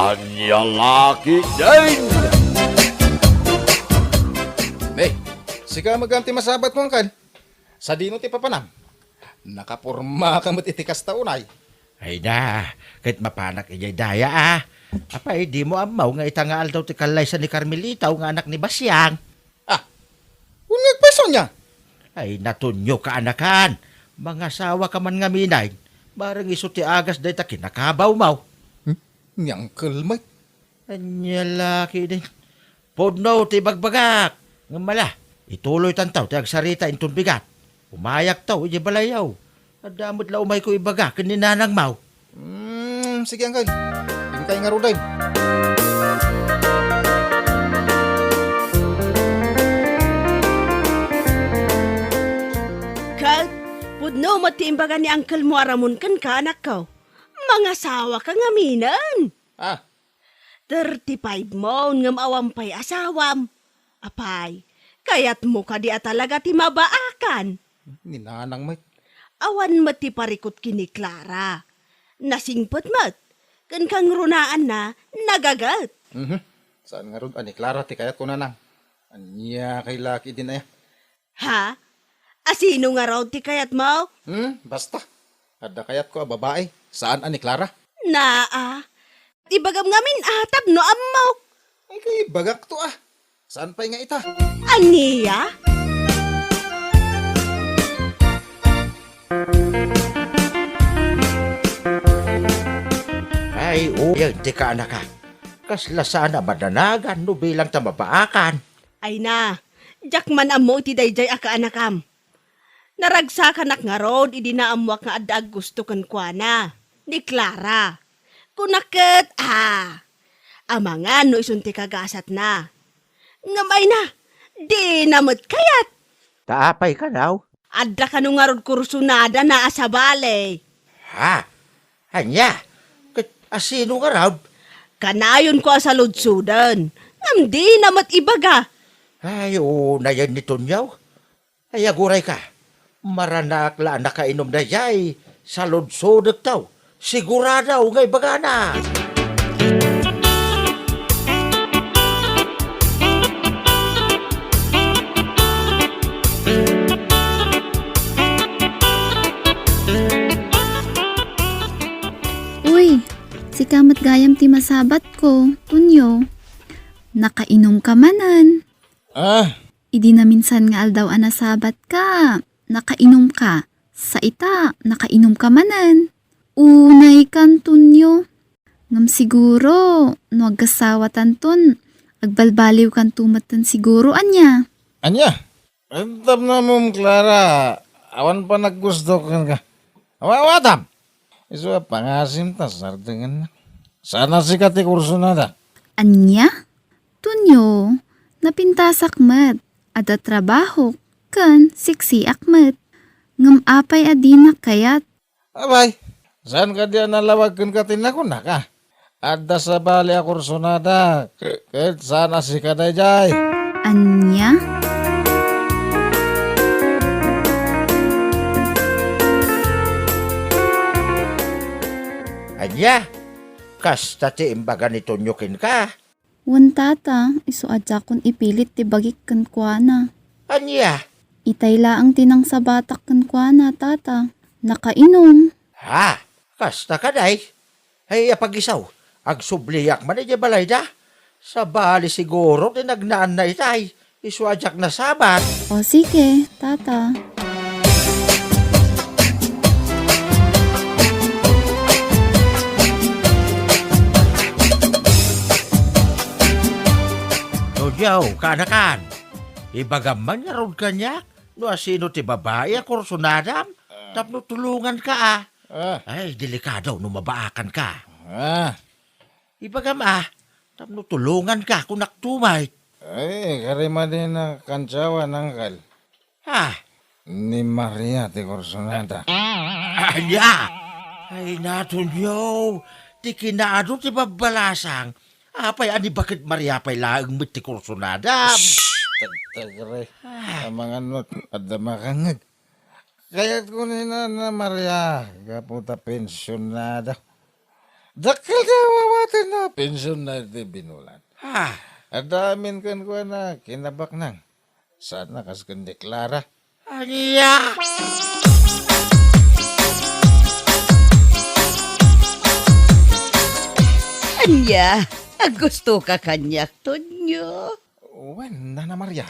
Anya laki din! May, sika maganti masabat mo kan. Sa dino ti papanam. Nakapurma ka mo't itikas taunay. Ay na, kahit mapanak ijay daya Apay, di mo amaw nga itangaal daw ti kalay sa ni Carmelita nga anak ni Basyang. Kung nagpeso niya. Ay natunyo ka anakan. Mga sawa ka man nga minay. Barang iso ti agas day ta kinakabaw maw. Niyang kalmay. Anya laki din. Podno ti bagbagak. Nga mala, ituloy tantaw ti agsarita intun bigat. Umayak taw, ije balayaw. Adamot la umay ko ibaga, kaninanang maw. Sige angkal. Ingkay nga ruday. Kag, pudno matimbagan ni Uncle mo aramon kan ka anak ko. Mga sawa ka nga minan. 35 mo ngam awampay asawam. Apay, kayat mo ka di talaga ti mabaakan. Ninanang may. Awan mati parikot kini Clara. Nasingpot mat. Kan kang runaan na nagagat. Saan nga ron? Ani, Clara, ti kayat ko na nang. Anya kay laki din na ya. Ha? Asino nga raw ti kayat mo? Basta. Ada kayat ko, babae. Saan ani, Clara? Naa. Ibagam ngamin atab no amaw. Ay kay bagak to Saan pa nga ita? Aniya? Ay, uyag ti ka anaka. Kasla sana madanagan no bilang tamabaakan. Ay na, jakman amo iti dayjay aka anakam. Naragsa kanak nga rod, idinaamwak nga adag gusto kan kuana. Ni Clara. Kunaket, amangan no isunti kagasat na. Ngamay na, di namot kayat. Taapay ka daw. Adda ka nung nga rod kursunada na asabale. Ha? Anya? Asino nga raw? Kanayon ko sa ludsudan. Ngam di namot ibaga. Ay, na yan ni Tunyaw. Ay, aguray ka. Maranak la nakainom na yay. Sa lodsodag taw. Siguradaw ngay bagana. Uy, si kamat gayam ti masabat ko, Tunyo. Nakainom ka manan. Idi na minsan nga aldaw anasabat ka. Nakainom ka. Sa ita, nakainom ka manan. Unay kan, Tunyo. Ngam siguro, no agkasawatan ton, agbalbaliw kan tumatan siguro, anya. Anya? Antam na mong Clara. Awan pa naggusto ka. Awatam. Iso pangasim ta sardengan na. Sana si kati kurso na da. Anya? Tunyo, napintasak mat. Ada trabaho, kan siksi akmat. Ngam apay adina kayat. Abay, saan ka diyan nalawag kan katin ako na ka? Ada sa bali a kurso na da. Kahit sana si kadayjay. Anya? Anya? Kasta ti imbaga ni Tunyokin ka. Wan tata, iso adya kon ipilit ti bagik kan kuana. Anya? Itay laang tinang sa batak kan kuana, tata. Nakainom. Ha? Kasta ka day? Ay, apag-isaw. Agsubliyak man iti balay da. Sa bali siguro, tinagnaan na itay. Iswadyak na sabat. O sige, tata. Tunyaw, kanakan. Ibagaman nga ron kanyak. No asino ti babae a kursunadam. Tapno tulungan ka Ay, delikado no mabaakan ka. Ibagam tapno tulungan ka kung naktumay. Ay, karima din na kantsawa ng kal. Ha? Ni Maria ti kurso na da. Anya! Ay, natunyaw. Ti kinaado ti babalasang. Apay, ani bakit Maria pa'y laang mit ti kursunadam? Tagtagre. Amangan mo, adamakangag. Kaya ko na Maria, kaputa pensyonada. Dakal ka wawatan na pensyon na iti binulan. Ah, Adamin kan ko na kinabak nang. Sana kas kundi Clara. anya. Anya, gusto ka kanyak, Tonyo. Wen, Nana Maria.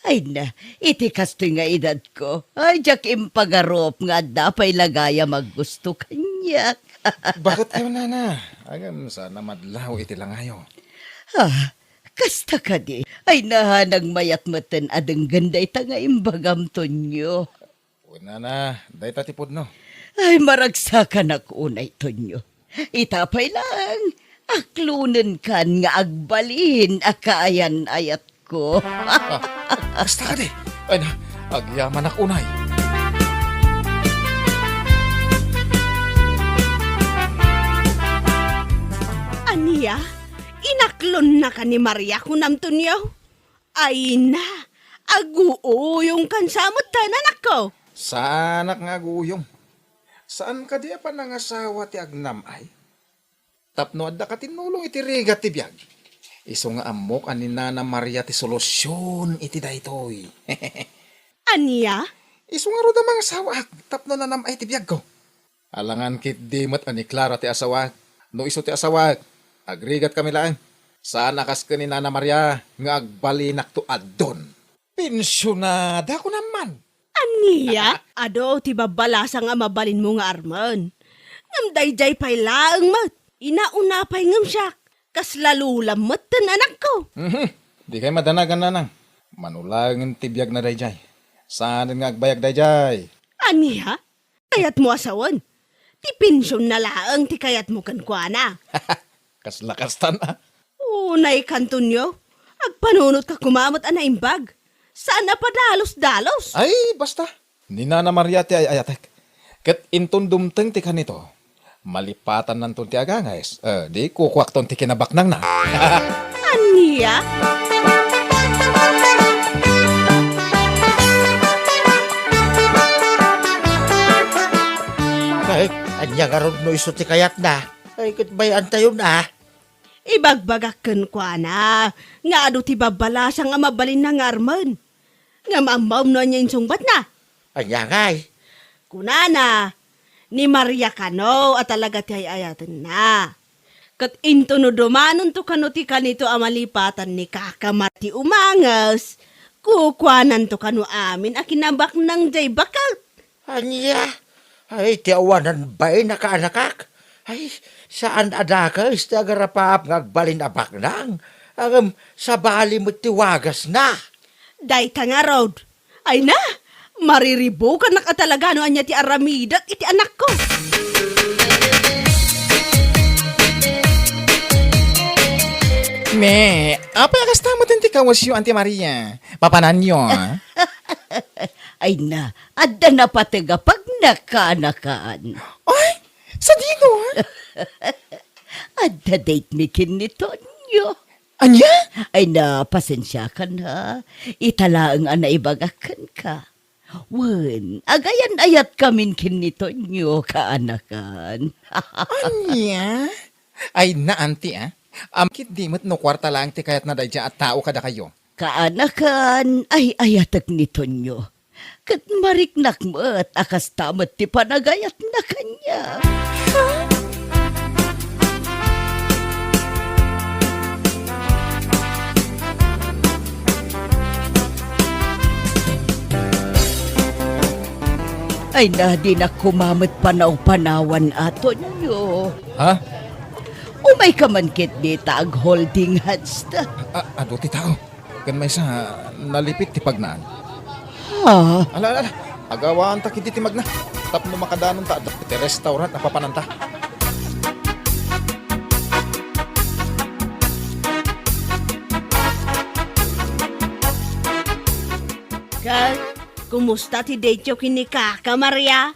Ay na, iti kastoy nga edad ko. Ay, jak impagarop nga dapay lagaya maggusto kanyak. Bakit kayo, Nana? Agam sana madlaw iti lang ayo. Ah, kasta ka di. Ay nahanag mayat maten adang ganda ita nga imbagam, Tonyo. Wen, Nana, day tatipod no. Ay, maragsakan ako unay, Tonyo. Itapay lang. Aklunan kan nga agbalin akaayan ayat ko. Basta ka di. Ay na, agyaman ako unay. Aniya, inaklon na ka ni Maria kunam tunyaw. Ay na, aguo yung kansamot tanan ako. Saanak nga guyong. Saan ka di pa nangasawa ti agnam ay? Tapno adda ka tinulong iti rigat ti biyag. Iso nga amok ani Nana Maria ti solusyon iti daytoy. Aniya, Iso nga roda mga sawak, tapno na nam ay ti biyag ko. Alangan kit dimot ani Clara ti asawak. No iso ti asawak, agrigat kami lang. Saan akas ka ni Nana Maria nga agbalinak to addon. Pensyonada ko naman. aniya, ado ti babalasa nga mabalin mo nga arman. Ngam dayjay pay laang mat, inauna pay ngam siya. Kas lalulam mat tan anak ko. Di kay madanagan na nang. Manulangin ti biyag na dayjay. Saan nga agbayag dayjay? Aniya, kayat mo asawan. Ti pensyon na laang ti kayat mo kankwana. Kaslakastan ah. Unay kanton nyo, agpanunot ka kumamot ana imbag. Saan na padalos-dalos? Ay, basta. Ni Nana Maria ti ay ayatek. Ket inton dumteng ti kanito. Malipatan nanton ti agangayes. Di kukwak ton ti kinabaknang na. Aniya? Ay, anya nga ron no iso ti kayat na. Ay, kutbayan tayo na. Ibagbagakan kwa na. Nga ado ti babalasa nga mabalin na nga arman. Nga maambaw no niya insungbat na. Anya ngay. Kunana, ni Maria kano at talaga ti ayatan na. Kat into no dumanon to kano ti kanito amalipatan ni kakamati umangas. Kukwanan to kano amin akinabak ng jay bakal. Anya. Ay, ti awanan ba'y nakaanakak? Ay, saan adaka ista garapap ngagbalin abak nang? Sa bali mo tiwagas na. Day ka nga, Rod. Ay na, mariribo ka nakatalaga no anya ti aramidak iti anak ko. Me, apa yang kastama ti kawasyo, Auntie Maria? Papananyo, ah? Ay na, adda na patiga pag nakaanakaan. Ay, sa dino, ha? Adda date mi kinito nyo. Anya? Ay na, pasensya ka na. Italaang ana ibagakan ka. Wen, agayan ayat kamin kinito nyo kaanakan. Anya? Ay na, Auntie, ah? Kit dimot no kwarta lang ti kayat na dayja at tao kada kayo. Kaanakan ay ayatak nito nyo. Kat mariknak mo at akas tamat ti panagayat na kanya. Ay na di na kumamit panaw-panawan ato nyo. Ha? Umay ka man kit di tag holding hands ta. Ado ti tao. Kan may sa nalipit ti pagnaan. Ha? Ala, agawaan ta kiti ti magna. Tapno makadanon ta, ti restaurant na papananta. Kag, kumusta ti Decho kini Kaka Maria?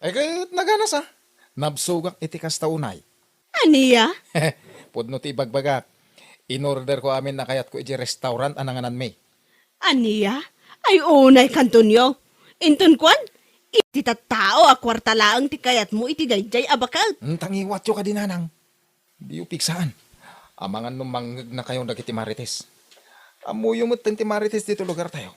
Ay kayat naganas ah. Nabsugak iti kastaunay. Aniya? Pudno ti bagbagak. In-order ko amin na kayat ko iti restaurant ananganan may. Aniya? Ay unay kanton nyo. Inton kwan? Iti tattao a kwarta laang ti kayat mo iti dayjay abakat. Tangiwat yo ka din, nanang. Di upiksaan. Amangan numangag na kayong dagiti marites. Amuyo mo ti marites dito lugar tayo.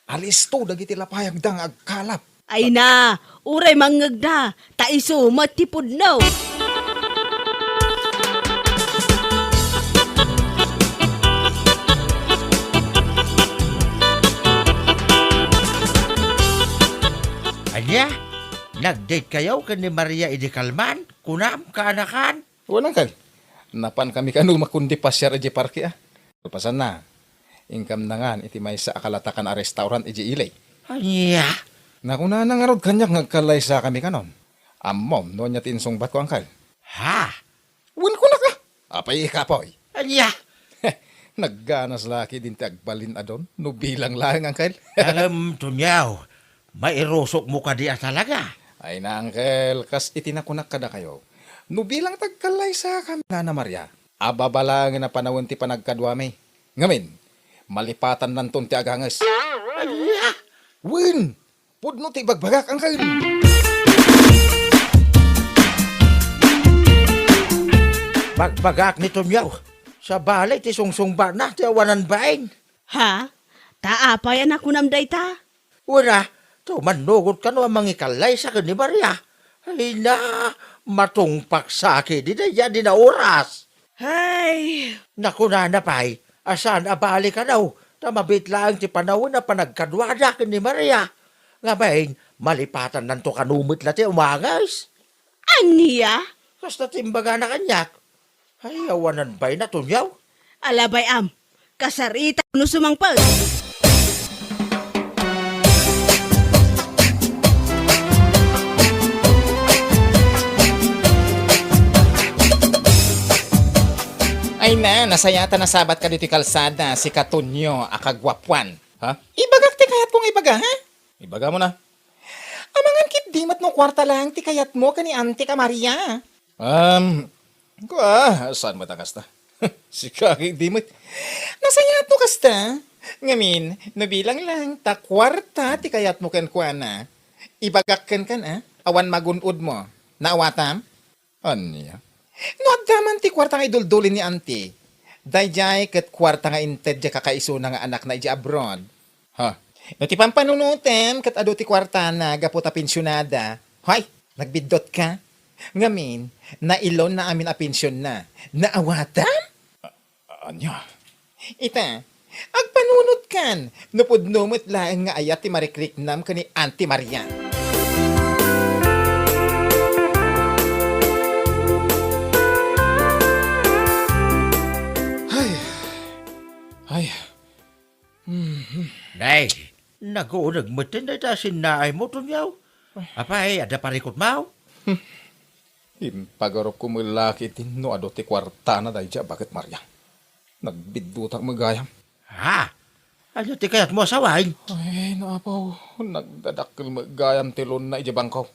Alisto dagiti lapayag dang agkalap. Ay na, uray mangagda, taiso matipod no. Anya, nag-date kayo kan ni Maria Idikalman? Kunam, kaanakan? Walang kal. Napan kami kanu makundi pasyar eje parke ah. Pasan na. Ingkam nangan iti may sa akalatakan a restaurant eje ilay. Anya, Nakuna na nga rod kanyak ngagkalay sa kami kanon. Amom, no niya tinsong bat ko angkal. ha? Win ko na ka. Apay ikapoy. Anya, Nagganas laki din ti agbalin adon. No bilang lang angkal. alam tunyaw, mairosok mo ka diya talaga. Ay na angkel, kas itinakunak kada kayo. No bilang tagkalay sa kami na Maria. Ababalangin na panawin ti panagkadwami. Ngamin, malipatan nanton ti aganges. Win! Pudno ti bagbagak angkel. Bagbagak ni tunyaw, sa balay ti sungsungba na ti awanan bain. Ha? Taapayan ako namday ta. Wala, to manugot ka no ang mangikalay sa ni Maria. Ay na, matungpak sa akin, di na yan di na oras. Ay, Naku na pay, asan abali ka daw, tamabit lang ti panahon na panagkadwada ni Maria. Nga bain, malipatan nanto kanumit la ti umangas. aniya? Kasta timbaga na kanyak. Ay, awanan ba'y na tunyaw? Alabay am, kasarita no sumangpag. Ay na, nasayata na sabat ka dito kalsada, si Katunyo, akagwapwan. Ha? Ibagak ti kayat kong ibaga, ha? Ibaga mo na. Amangan kit dimat no kwarta lang ti kayat mo kani Auntie ka Maria. Saan matakas ta? Si Kaki dimat. Nasayato kasta. Ngamin, nabilang lang ta kwarta ti kayat mo ken kuana. Ibagak ken kan, ha? Awan magunod mo. Naawatam? Anya? No, agdaman ti kwarta nga iduldulin ni Auntie. Dayjay ket kwarta nga inted ja kakaiso na nga anak na ija abroad. Ha? No, ti pampanunutem ket ado ti kwarta na gapo ta pensyonada. Hoy, nagbidot ka? Ngamin, nailon na amin a pensyon na. Naawatam? Anya? Ita, agpanunot kan. Napudnumot lang nga ayat ti marikriknam kani Auntie Maria. Ay, Nay, naguunag mo tin na ta sinay mo tunyaw. Apay, ada parikot mau? Pagarop ko mo laki tin no ado ti kwarta na dayja bakit Maria? Nagbidutang magayam. Ha? Ano ti kayat mo asawain? Ay, naapaw. Nagdadakil magayam ti lon na ijabang ko.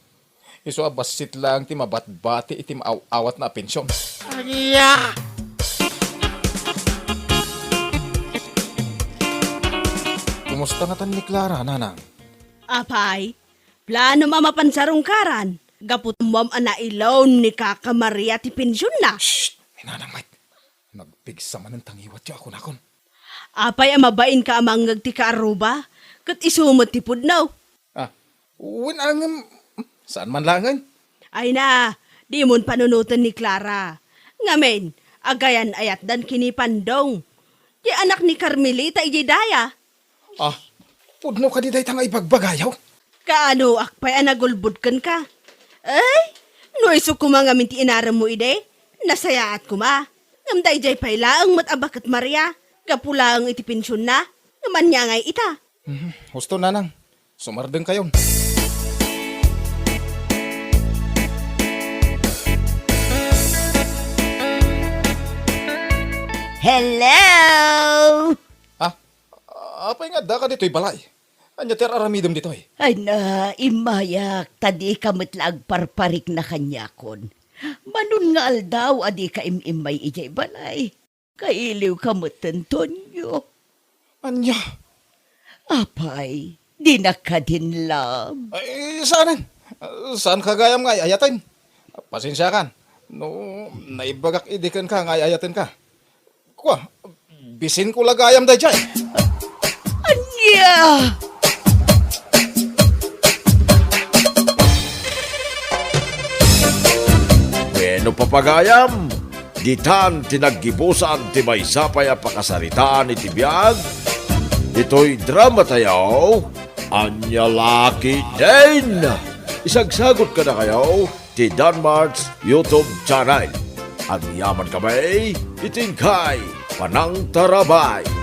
Iso abasit lang ti mabatbati iti awat na pensyon. Anya! Kumusta nga tan ni Clara, nanang? Apay, plano mamapansarong karan. Gapot mom ana ilaw ni Kaka Maria ti pensyon na. Shh! May nanang mate. Nagpigsa man ang tangiwat siya ako nakon. Apay amabain ka amangag ti kaaruba. Kat isumot ti pudnaw. Saan man langan? Ay na, di mon panunutan ni Clara. Ngamen, agayan ayat dan kinipandong. Di anak ni Carmelita ijidaya. Pudno ka di day tanga ibagbagayaw? Kaano akpay anagulbudkan ka? Ay, no iso kumangamin ti inaram mo ide. Nasayaat ko ma. Ngamday jay pay laang matabakat Maria. Kapulang iti pensyon na. Naman niya ngay ita. Husto nanang. Sumardeng kayon. Hello! Apay nga da ka dito'y balay. Anya ter aramidom dito'y. Ay na, imayak, tadi ka matlag parparik na kanyakon. Manon nga aldaw, adi ka imimay ijay balay. Kailiw ka matanton nyo. Anya? Apay, Di na ka din love. Ay, saan? Saan ka gayam nga ayatin? Pasensya kan. No, naibagak idikan ka nga ayatin ka. Kwa, bisin ko lagayam da dyan. Anya! Bueno papagayam, ditan tinaggibusan ti may sapay a pakasaritaan iti biyag. Ito'y drama tayaw, Anya Laki din. Isagsagot ka na kayo, ti Danmar's YouTube channel. Ang yaman kamay, itingkay, panang tarabay.